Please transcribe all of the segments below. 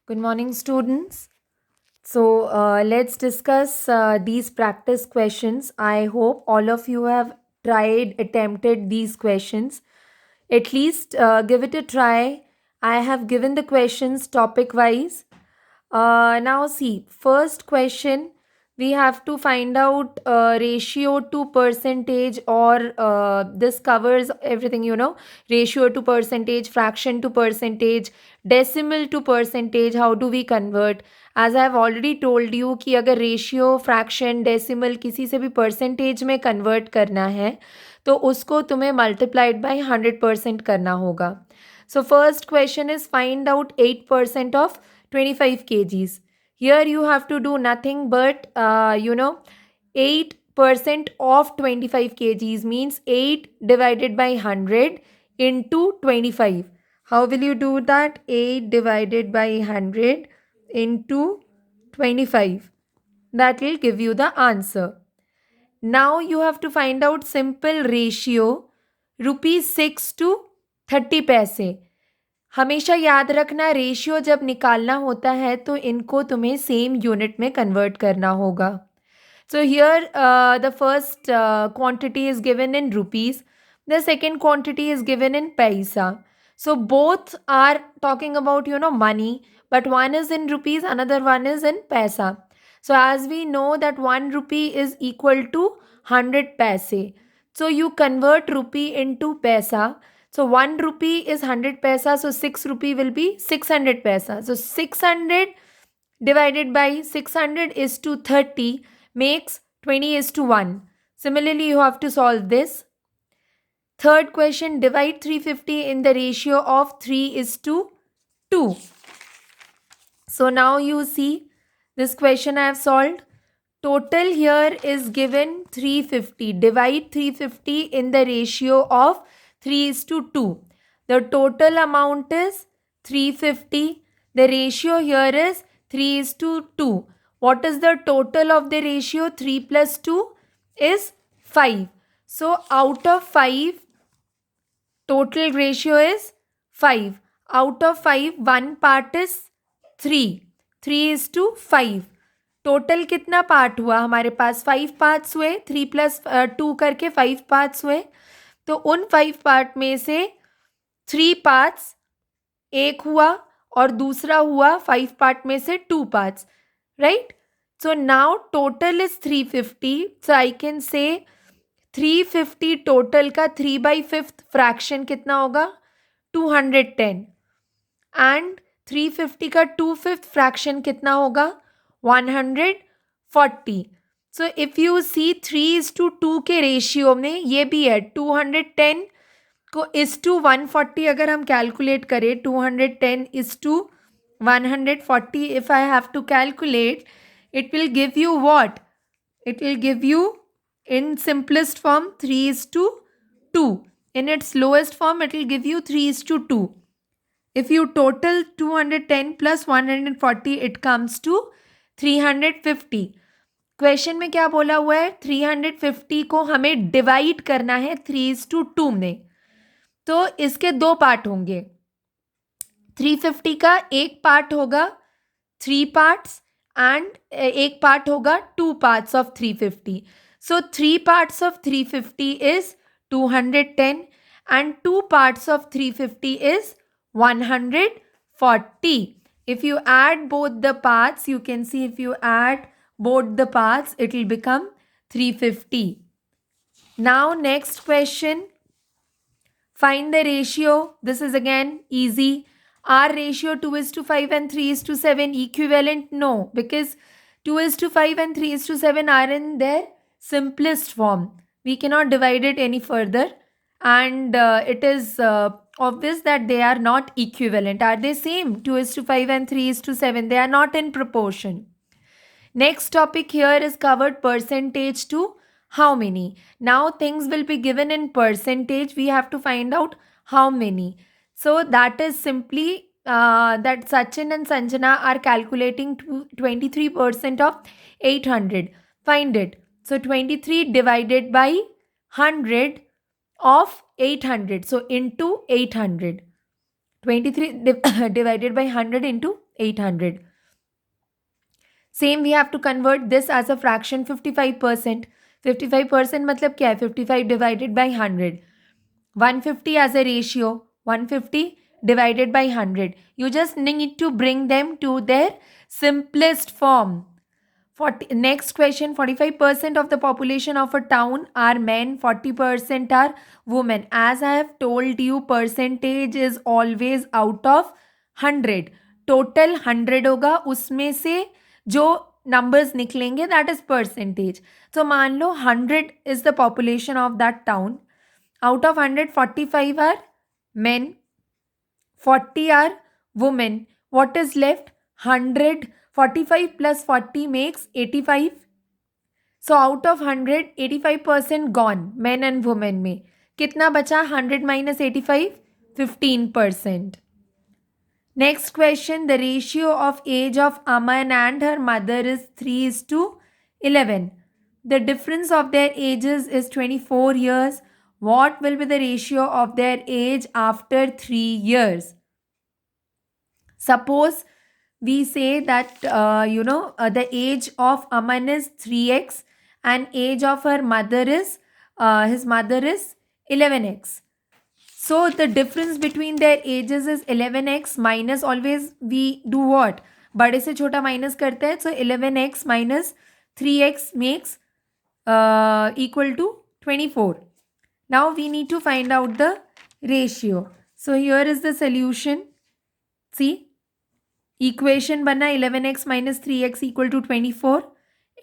Good morning, students. Let's discuss these practice questions. I hope all of you have attempted these questions. At least give it a try. I have given the questions topic wise. Now, see, first question, we have to find out ratio to percentage, or this covers everything, ratio to percentage, fraction to percentage, decimal to percentage. How do we convert? As I have already told you कि अगर ratio fraction decimal किसी से भी percentage में convert करना है तो उसको तुम्हें मल्टीप्लाइड बाय 100% करना होगा. So first question is find out 8% of 25 kgs. Here you have to do nothing but 8% of 25 kgs means 8 divided by 100 into 25. How will you do that? 8 divided by 100 into 25. That will give you the answer. Now you have to find out simple ratio ₹6 to 30 पैसे. हमेशा याद रखना ratio जब निकालना होता है तो इनको तुम्हें सेम यूनिट में कन्वर्ट करना होगा. So here the first quantity is given in rupees. The second quantity is given in paisa. So both are talking about money, but one is in rupees, another one is in paisa. So as we know that 1 rupee is equal to 100 paise. So you convert rupee into paisa. So 1 rupee is 100 paisa. So 6 rupee will be 600 paisa. So 600 divided by 600 is to 30 makes 20 is to 1. Similarly, you have to solve this. Third question, divide 350 in the ratio of 3 is to 2. So now you see this question I have solved. Total here is given 350. Divide 350 in the ratio of 3 is to 2. The total amount is 350. The ratio here is 3 is to 2. What is the total of the ratio? 3 plus 2 is 5. So out of 5, total ratio is 5. Out of 5, one part is 3. 3 is to 5. Total कितना part हुआ हमारे पास? 5 parts हुए. 3 plus 2 करके 5 parts हुए. तो उन 5 part में से 3 पार्ट्स एक हुआ और दूसरा हुआ 5 पार्ट में से 2 parts, right? So now total is 350. So I can say 350 total का 3/5 फ्रैक्शन कितना होगा? 210. एंड 350 का 2/5 फ्रैक्शन कितना होगा? 140. सो इफ यू सी 3:2 के रेशियो में ये भी है. 210 को इस टू 140 अगर हम कैलकुलेट करें, 210 is to 140, if I have to calculate, it will give you what? It will give you in simplest form 3:2. In its lowest form it will give you 3:2. If you total 210 plus 140 it comes to 350. Question में क्या बोला हुआ है? 350 को हमें divide करना है 3:2 में. तो इसके 2 पार्ट होंगे. 350 का एक पार्ट होगा 3 पार्ट्स एंड एक पार्ट होगा 2 parts of 350. So 3 parts of 350 is 210 and 2 parts of 350 is 140. If you add both the parts, you can see if you add both the parts, it will become 350. Now next question. Find the ratio. This is again easy. Are ratio 2:5 and 3:7 equivalent? No, because 2:5 and 3:7 are in their simplest form. We cannot divide it any further. And it is obvious that they are not equivalent. Are they same? 2:5 and 3:7. They are not in proportion. Next topic here is covered percentage to how many. Now things will be given in percentage. We have to find out how many. So that is simply that Sachin and Sanjana are calculating 23% of 800. Find it. So 23 divided by 100 of 800. So into 800. 23 divided by 100 into 800. Same, we have to convert this as a fraction 55%. 55% मतलब क्या है? 55 divided by 100. 150 as a ratio. 150 divided by 100. You just need to bring them to their simplest form. Next question, 45% of the population of a town are men, 40% are women. As I have told you, percentage is always out of 100. Total 100 होगा, उसमें से जो numbers निकलेंगे that is percentage. So मान लो 100 is the population of that town. Out of 100, 45 are men, 40 are women. What is left? 100. 45 plus 40 makes 85. So out of 100, 85% gone, men and women में. कितना बचा? 100 minus 85, 15%. Next question, the ratio of age of Aman and her mother is 3:11. The difference of their ages is 24 years. What will be the ratio of their age after 3 years? Suppose we say that, the age of Aman is 3x and age of her mother is, his mother is 11x. So the difference between their ages is 11x minus, always we do what? बड़े से छोटा minus करते हैं. So 11x minus 3x makes equal to 24. Now we need to find out the ratio. So here is the solution. See, equation बना 11x minus 3x equal to 24.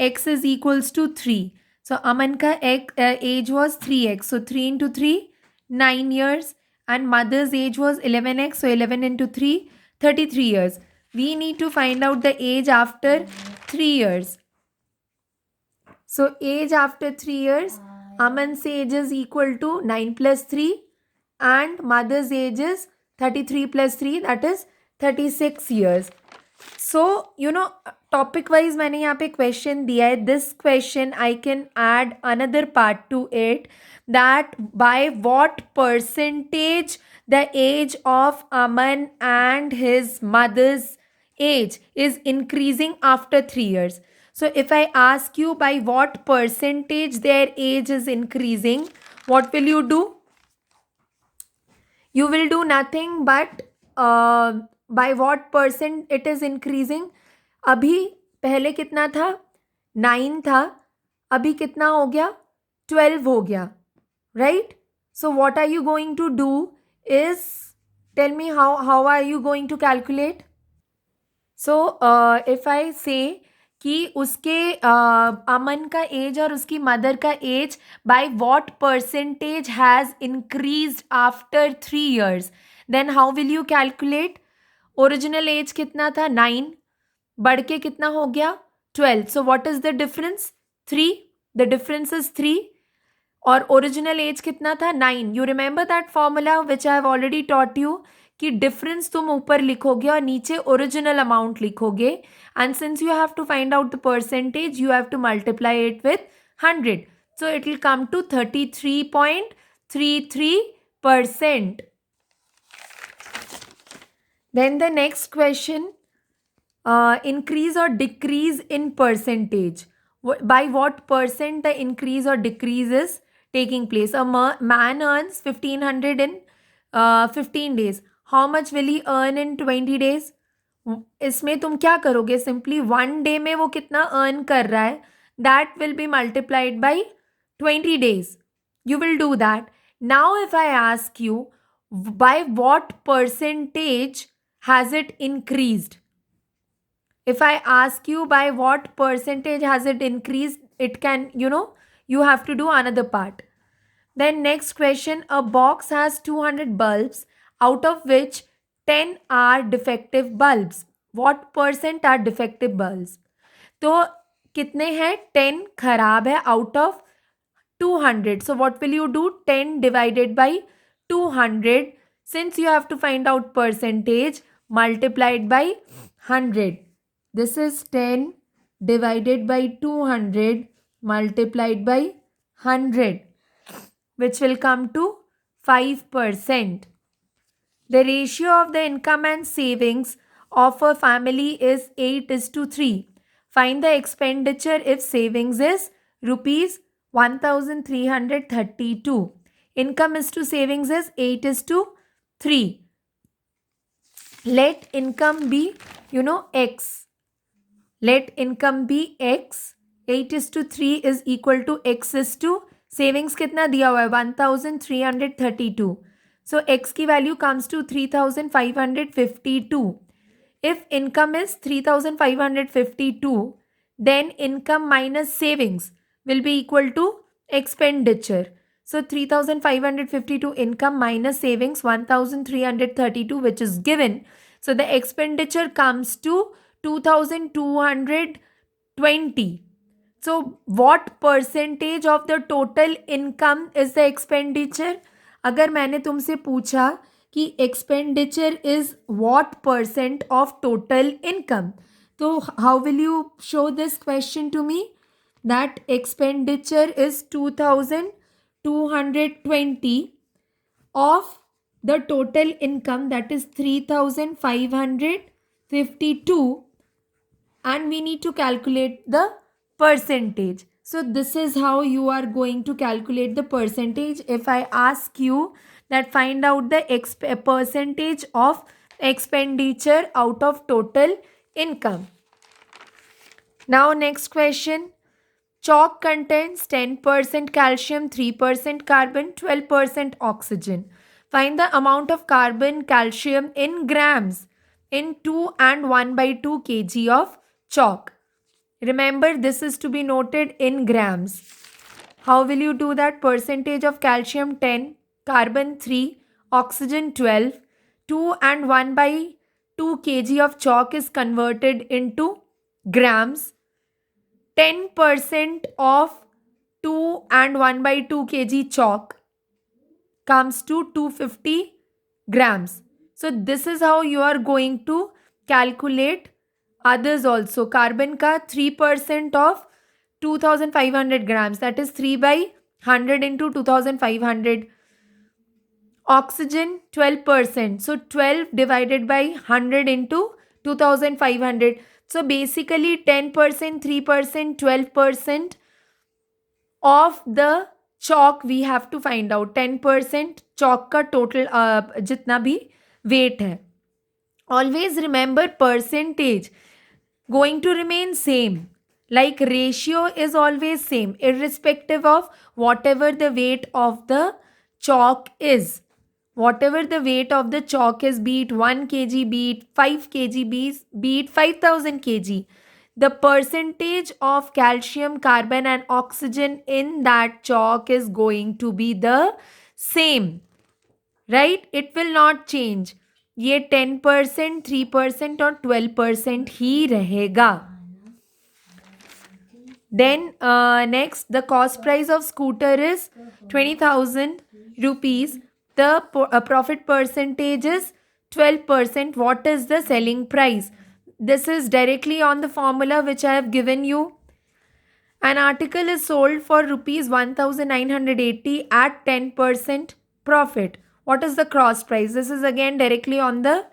X is equals to 3. So Aman ka age was 3x. So 3 into 3, 9 years. And mother's age was 11x. So 11 into 3, 33 years. We need to find out the age after 3 years. So age after 3 years, Aman's age is equal to 9 plus 3 and mother's age is 33 plus 3, that is 36 years. So, topic wise मैंने यहाँ पे question दिया है. This question I can add another part to it, that by what percentage the age of Aman and his mother's age is increasing after 3 years. So if I ask you by what percentage their age is increasing, what will you do? You will do nothing but by what percent it is increasing. अभी पहले कितना था? 9 था. अभी कितना हो गया? 12 हो गया. Right? So what are you going to do is, tell me how are you going to calculate? So if I say कि उसके अमन का एज और उसकी मदर का age by what percentage has increased after 3 years, then how will you calculate? Original age कितना था? 9. बढ़ के कितना हो गया? 12. So what is the difference? 3. The difference is 3. और ओरिजिनल एज कितना था? 9. You remember that formula which I have already taught you, कि डिफरेंस तुम ऊपर लिखोगे और नीचे ओरिजिनल अमाउंट लिखोगे. And since you have to find out the percentage, you have to multiply it with 100. So it will come to 33.33%. Then the next question, increase or decrease in percentage. By what percent the increase or decrease is taking place? A man earns 1500 in 15 days. How much will he earn in 20 days? इसमें तुम क्या करोगे? Simply 1 day में वो कितना earn कर रहा है, that will be multiplied by 20 days. You will do that. Now if I ask you, by what percentage has it increased? If I ask you by what percentage has it increased, it can, you have to do another part. Then next question, a box has 200 bulbs, out of which 10 are defective bulbs. What percent are defective bulbs? तो कितने हैं? 10 खराब है out of 200. So what will you do? 10 divided by 200. Since you have to find out percentage, multiplied by 100. This is 10 divided by 200 multiplied by 100, which will come to 5%. The ratio of the income and savings of a family is 8:3. Find the expenditure if savings is rupees 1332. Income is to savings is 8:3. Let income be, x. Let income be x. 8:3 is equal to x is to savings कितना दिया हुआ है 1332. So x की value comes to 3552. If income is 3552, then income minus savings will be equal to expenditure. So 3552 income minus savings 1332, which is given. So the expenditure comes to 2220. So what percentage of the total income is the expenditure? अगर मैंने तुमसे पूछा कि expenditure is what percent of total income, तो how will you show this question to me? That expenditure is 2220 of the total income, that is 3552, and we need to calculate the percentage. So this is how you are going to calculate the percentage. If I ask you that find out the percentage of expenditure out of total income. Now next question. Chalk contains 10% calcium, 3% carbon, 12% oxygen. Find the amount of carbon, calcium in grams in 2 and 1/2 kg of chalk. Remember, this is to be noted in grams. How will you do that? Percentage of calcium 10, carbon 3, oxygen 12. 2 and 1/2 kg of chalk is converted into grams. 10% of 2 and 1/2 kg chalk comes to 250 grams. So this is how you are going to calculate others also. Carbon ka 3% of 2500 grams, that is 3/100 into 2500. Oxygen 12%, so 12 divided by 100 into 2500. So basically 10%, 3%, 12% of the chalk we have to find out. 10% chalk का total जितना भी weight है. Always remember percentage going to remain same. Like ratio is always same irrespective of whatever the weight of the chalk is. Whatever the weight of the chalk is, be it 1 kg, be it 5 kg, be it 5000 kg, the percentage of calcium, carbon and oxygen in that chalk is going to be the same, right? It will not change. ये 10%, 3% और 12% ही रहेगा. Then next, the cost price of scooter is 20,000 rupees. The profit percentage is 12%. What is the selling price? This is directly on the formula which I have given you. An article is sold for rupees 1980 at 10% profit. What is the cross price? This is again directly on the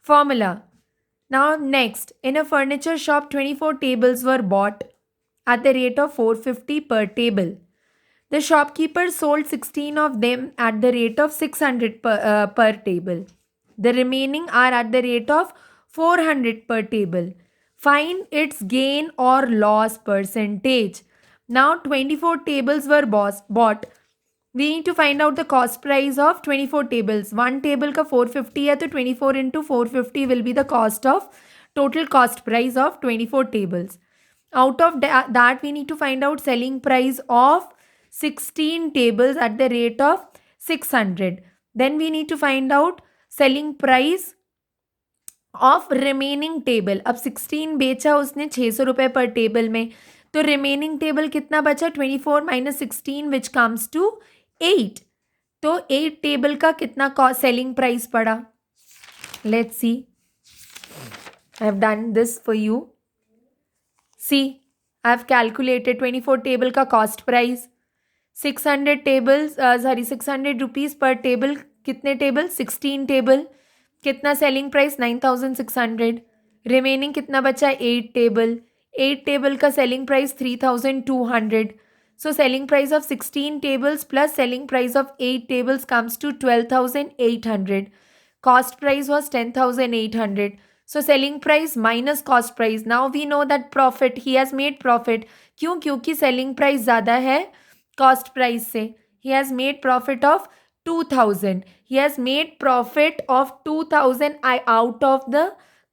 formula. Now next, in a furniture shop, 24 tables were bought at the rate of 450 per table. The shopkeeper sold 16 of them at the rate of 600 per table. The remaining are at the rate of 400 per table. Find its gain or loss percentage. Now 24 tables were bought. We need to find out the cost price of 24 tables. One table का 450 है, तो 24 into 450 will be the cost of total cost price of 24 tables. Out of that we need to find out selling price of 16 tables at the rate of 600. Then we need to find out selling price of remaining table. अब 16 बेचा उसने 600 रुपये पर table में, तो remaining table कितना बचा? 24 minus 16 which comes to 8. तो 8 टेबल का कितना selling price पड़ा? Let's see. I have done this for you. See, I have calculated 24 table का cost price. 600 rupees per table. कितने table? 16 table. कितना सेलिंग प्राइस 9600, रिमेनिंग कितना बचा 8 टेबल, 8 टेबल का selling price 3200. So selling price of 16 tables plus selling price of 8 tables comes to 12,800. Cost price was 10,800. So selling price minus cost price. Now we know that profit, he has made profit. क्यों? क्योंकि selling price ज़्यादा है cost price से. He has made profit of 2000. He has made profit of 2000 out of the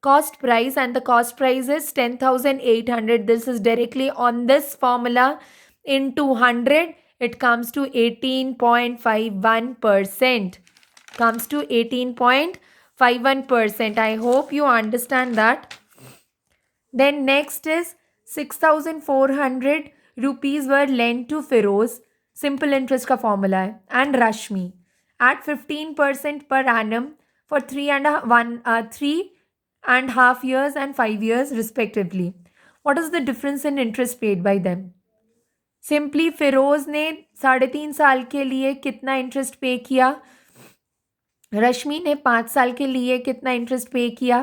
cost price, and the cost price is 10,800. This is directly on this formula. Into 100, it comes to 18.51%. Comes to 18.51%. I hope you understand that. Then next is 6,400 rupees were lent to Feroz. Simple interest का formula है. And Rashmi at 15% per annum for 3.5 years and 5 years respectively. What is the difference in interest paid by them? Simply Firoz ने 3.5 साल के लिए कितना interest pay किया, रश्मि ने 5 साल के लिए कितना इंटरेस्ट पे किया.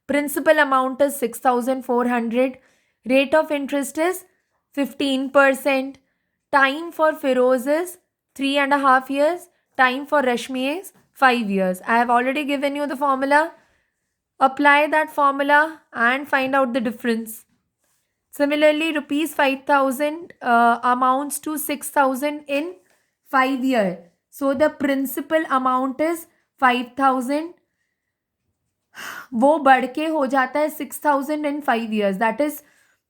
Principal amount is 6,400. Rate of interest is 15%. Time for Firoz is 3.5 years. Time for Rashmi is 5 years. I have already given you the formula. Apply that formula and find out the difference. Similarly, rupees 5,000 amounts to 6,000 in 5 years. So the principal amount is 5,000. वो बढ़ के हो जाता है 6,000 in 5 years. That is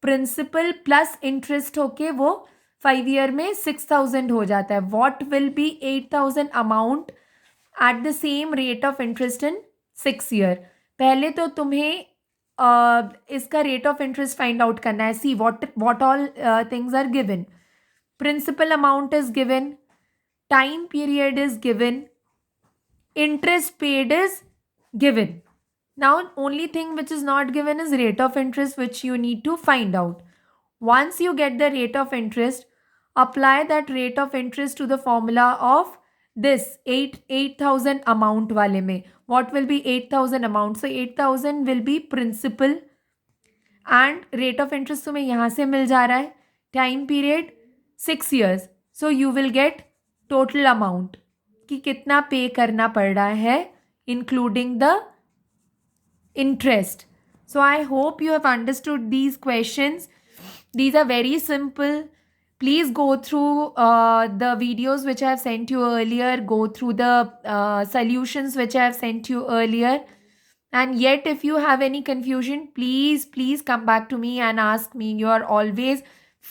principal plus interest होके वो 5 year में 6,000 हो जाता है. What will be 8,000 amount at the same rate of interest in 6 year? पहले तो तुम्हें इसका rate of interest find out करना है. See what all things are given. Principal amount is given, time period is given, interest paid is given. Now only thing which is not given is rate of interest, which you need to find out. Once you get the rate of interest, apply that rate of interest to the formula of this 8,000 amount वाले में. What will be 8,000 amount? So 8,000 will be principal and rate of interest तुम्हें यहाँ से मिल जा रहा है. Time period 6 years. So you will get total amount कि कितना पे करना पड़ रहा है including the interest. So I hope you have understood these questions. These are very simple. Please go through the videos which I have sent you earlier. Go through the solutions which I have sent you earlier. And yet if you have any confusion, please come back to me and ask me. You are always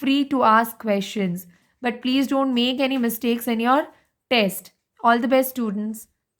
free to ask questions. But please don't make any mistakes in your test. All the best, students.